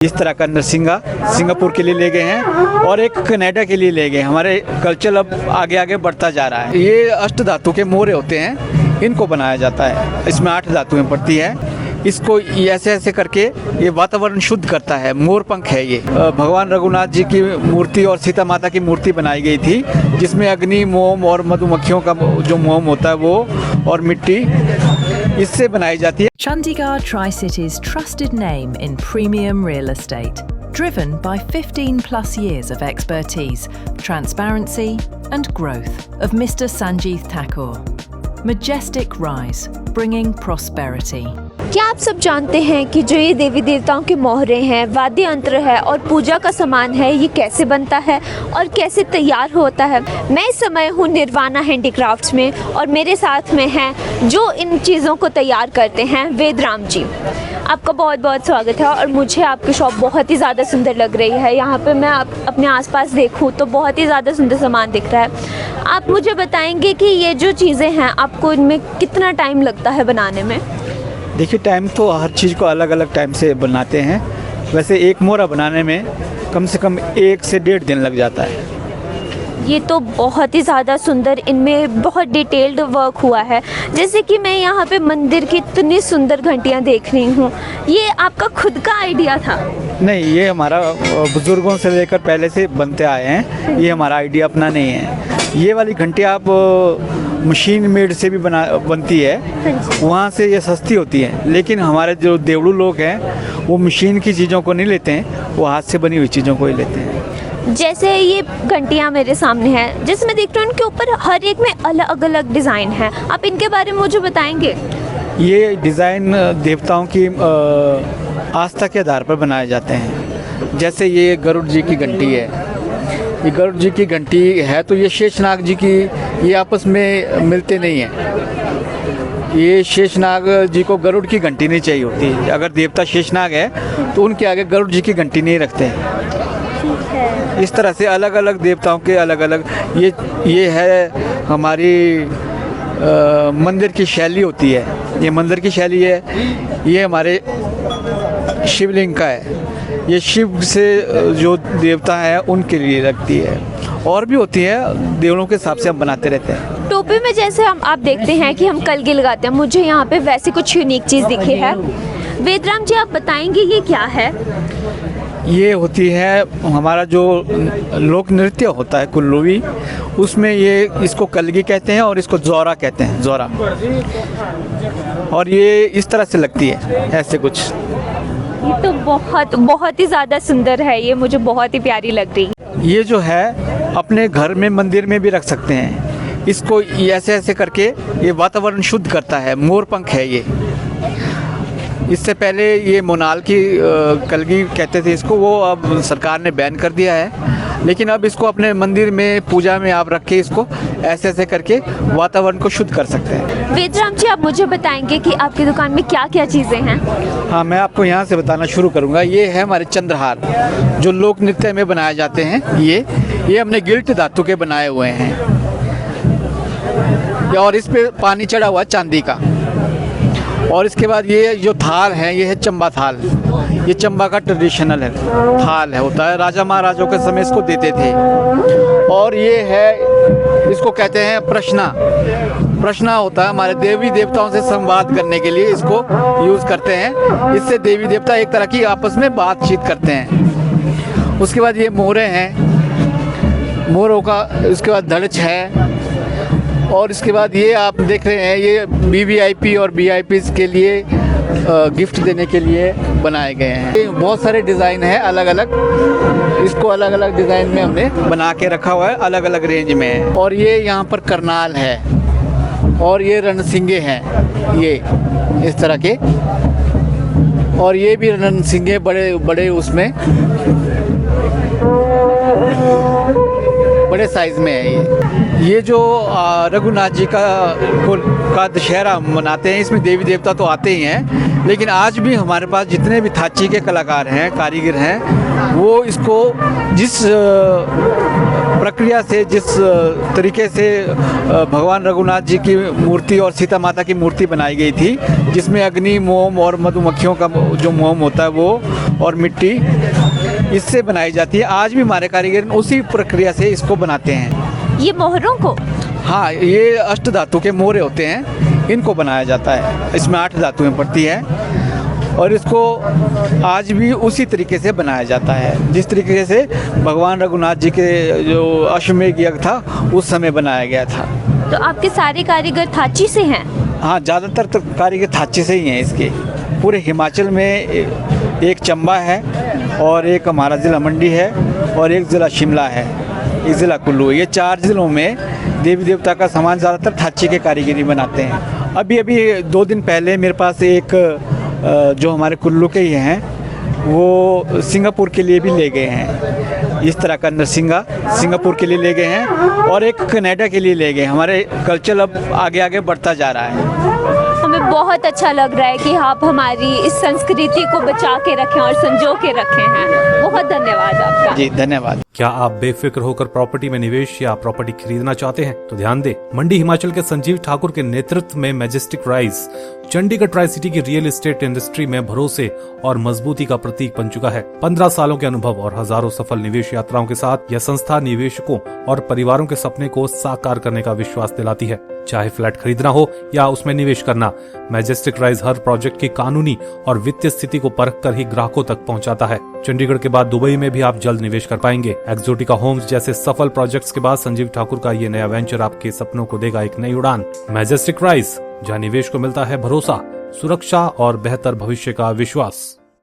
इस तरह का नरसिंगा सिंगापुर के लिए ले गए हैं और एक कनाडा के लिए ले गए। हमारे कल्चर अब आगे आगे बढ़ता जा रहा है। ये अष्ट धातु के मोहरे होते हैं, इनको बनाया जाता है। इसमें 8 धातुएं पड़ती है। इसको ऐसे ऐसे करके ये वातावरण शुद्ध करता है। मोर पंख है ये। भगवान रघुनाथ जी की मूर्ति और सीता माता की मूर्ति बनाई गई थी, जिसमें अग्नि, मोम और मधुमक्खियों का जो मोम होता है वो और मिट्टी इससे बनाई जाती है। Chandigarh Tri-City's trusted name in premium real estate, driven by 15 plus years of expertise, transparency and growth of Mr. Sanjeev Thakur. Majestic rise, bringing prosperity. क्या आप सब जानते हैं कि जो ये देवी देवताओं के मोहरे हैं, वाद्य यंत्र है और पूजा का सामान है, ये कैसे बनता है और कैसे तैयार होता है? मैं इस समय हूँ निर्वाणा हैंडीक्राफ्ट्स में और मेरे साथ में हैं जो इन चीज़ों को तैयार करते हैं, वेदराम जी। आपका बहुत बहुत स्वागत है। और मुझे आपकी शॉप बहुत ही ज़्यादा सुंदर लग रही है। यहाँ पे मैं अपने आसपास देखूँ तो बहुत ही ज़्यादा सुंदर सामान दिख रहा है। आप मुझे बताएंगे कि ये जो चीज़ें हैं, आपको इनमें कितना टाइम लगता है बनाने में? देखिए, टाइम तो हर चीज़ को अलग अलग टाइम से बनाते हैं। वैसे एक मोहरा बनाने में कम से कम 1 से 1.5 दिन लग जाता है। ये तो बहुत ही ज़्यादा सुंदर, इनमें बहुत डिटेल्ड वर्क हुआ है। जैसे कि मैं यहाँ पे मंदिर की इतनी सुंदर घंटियाँ देख रही हूँ, ये आपका खुद का आइडिया था? नहीं, ये हमारा बुज़ुर्गों से लेकर पहले से बनते आए हैं। ये हमारा आइडिया अपना नहीं है। ये वाली घंटी आप मशीन मेड से भी बनती है, वहाँ से ये सस्ती होती है। लेकिन हमारे जो देवड़ू लोग हैं वो मशीन की चीज़ों को नहीं लेते हैं, वो हाथ से बनी हुई चीज़ों को ही लेते हैं। जैसे ये घंटियाँ मेरे सामने हैं, जिसमें मैं देख रही हूँ उनके ऊपर हर एक में अलग अलग डिज़ाइन है। आप इनके बारे में मुझे बताएंगे? ये डिज़ाइन देवताओं की आस्था के आधार पर बनाए जाते हैं। जैसे ये गरुड़ जी की घंटी है, ये गरुड़ जी की घंटी है तो ये शेषनाग जी की, ये आपस में मिलते नहीं हैं। ये शेषनाग जी को गरुड़ की घंटी नहीं चाहिए होती। अगर देवता शेषनाग है तो उनके आगे गरुड़ जी की घंटी नहीं रखते हैं। इस तरह से अलग अलग देवताओं के अलग अलग ये है हमारी मंदिर की शैली होती है। ये मंदिर की शैली है। ये हमारे शिवलिंग का है। ये शिव से जो देवता है उनके लिए लगती है। और भी होती है, देवलों के हिसाब से हम बनाते रहते हैं। टोपी में जैसे आप देखते हैं कि हम कलगी लगाते हैं, मुझे यहाँ पे वैसे कुछ यूनिक चीज़ दिखी है। वेदराम जी, आप बताएंगे ये क्या है? ये होती है हमारा जो लोक नृत्य होता है कुल्लूवी, उसमें ये इसको कलगी कहते हैं और इसको जोरा कहते हैं, जोरा। और ये इस तरह से लगती है, ऐसे कुछ। ये तो बहुत बहुत ही ज़्यादा सुंदर है, ये मुझे बहुत ही प्यारी लग रही है। ये जो है अपने घर में मंदिर में भी रख सकते हैं। इसको ऐसे ऐसे करके ये वातावरण शुद्ध करता है। मोर पंख है ये। इससे पहले ये मोनाल की कलगी कहते थे इसको, वो अब सरकार ने बैन कर दिया है। लेकिन अब इसको अपने मंदिर में पूजा में आप रख के इसको ऐसे ऐसे करके वातावरण को शुद्ध कर सकते हैं। वेदराम जी, आप मुझे बताएंगे कि आपकी दुकान में क्या क्या चीज़ें हैं? हाँ, मैं आपको यहाँ से बताना शुरू करूँगा। ये है हमारे चंद्रहार, जो लोक नृत्य में बनाए जाते हैं। ये हमने गिल्ट धातु के बनाए हुए हैं और इस पे पानी चढ़ा हुआ चांदी का। और इसके बाद ये जो थाल है, ये है चंबा थाल। ये चंबा का ट्रेडिशनल है, थाल है, होता है। राजा महाराजों के समय इसको देते थे। और ये है, इसको कहते हैं प्रश्ना। प्रश्ना होता है हमारे देवी देवताओं से संवाद करने के लिए इसको यूज़ करते हैं। इससे देवी देवता एक तरह की आपस में बातचीत करते हैं। उसके बाद ये मोहरे हैं, मोरों का। उसके बाद धड़च है। और इसके बाद ये आप देख रहे हैं, ये VVIP और VIP के लिए गिफ्ट देने के लिए बनाए गए हैं। ये बहुत सारे डिज़ाइन हैं अलग अलग। इसको अलग अलग डिज़ाइन में हमने बना के रखा हुआ है, अलग अलग रेंज में है। और ये यहाँ पर करनाल है और ये रणसिंगे हैं, ये इस तरह के। और ये भी रणसिंगे बड़े बड़े उसमें बड़े साइज में है। ये जो रघुनाथ जी का दशहरा मनाते हैं, इसमें देवी देवता तो आते ही हैं, लेकिन आज भी हमारे पास जितने भी थाची के कलाकार हैं, कारीगर हैं, वो इसको जिस प्रक्रिया से, जिस तरीके से भगवान रघुनाथ जी की मूर्ति और सीता माता की मूर्ति बनाई गई थी, जिसमें अग्नि, मोम और मधुमक्खियों का जो मोम होता है वो और मिट्टी इससे बनाई जाती है। आज भी हमारे कारीगर उसी प्रक्रिया से इसको बनाते हैं। ये मोहरों को? हाँ, ये अष्ट धातु के मोहरे होते हैं, इनको बनाया जाता है। इसमें 8 धातुएं पड़ती है और इसको आज भी उसी तरीके से बनाया जाता है जिस तरीके से भगवान रघुनाथ जी के जो अश्वमेध यज्ञ था उस समय बनाया गया था। तो आपके सारे कारीगर थाची से हैं? हाँ, ज़्यादातर तो कारीगर थाची से ही हैं। इसके पूरे हिमाचल में एक चंबा है और एक हमारा ज़िला मंडी है और एक ज़िला शिमला है, एक ज़िला कुल्लू। ये 4 ज़िलों में देवी देवता का सामान ज़्यादातर थाची के कारीगरी बनाते हैं। अभी 2 दिन पहले मेरे पास एक जो हमारे कुल्लू के ही हैं वो सिंगापुर के लिए भी ले गए हैं। इस तरह का नरसिंगा सिंगापुर के लिए ले गए हैं और एक कनाडा के लिए ले गए। हमारे कल्चर अब आगे आगे बढ़ता जा रहा है। हमें बहुत अच्छा लग रहा है कि आप हमारी इस संस्कृति को बचा के रखें और संजो के रखे हैं। बहुत धन्यवाद आपका। जी धन्यवाद। क्या आप बेफिक्र होकर प्रॉपर्टी में निवेश या प्रॉपर्टी खरीदना चाहते हैं? तो ध्यान दें, मंडी हिमाचल के संजीव ठाकुर के नेतृत्व में majestic rise Chandigarh tri city की रियल एस्टेट इंडस्ट्री में भरोसे और मजबूती का प्रतीक बन चुका है। 15 सालों के अनुभव और हजारों सफल निवेश यात्राओं के साथ यह संस्था निवेशकों और परिवारों के सपने को साकार करने का विश्वास दिलाती है। चाहे फ्लैट खरीदना हो या उसमें निवेश करना, मैजेस्टिक राइज हर प्रोजेक्ट की कानूनी और वित्तीय स्थिति को परख कर ही ग्राहकों तक पहुंचाता है। चंडीगढ़ के बाद दुबई में भी आप जल्द निवेश कर पाएंगे। एक्सोटिका होम्स जैसे सफल प्रोजेक्ट्स के बाद संजीव ठाकुर का ये नया वेंचर आपके सपनों को देगा एक नई उड़ान। मैजेस्टिक राइज, जहां निवेश को मिलता है भरोसा, सुरक्षा और बेहतर भविष्य का विश्वास।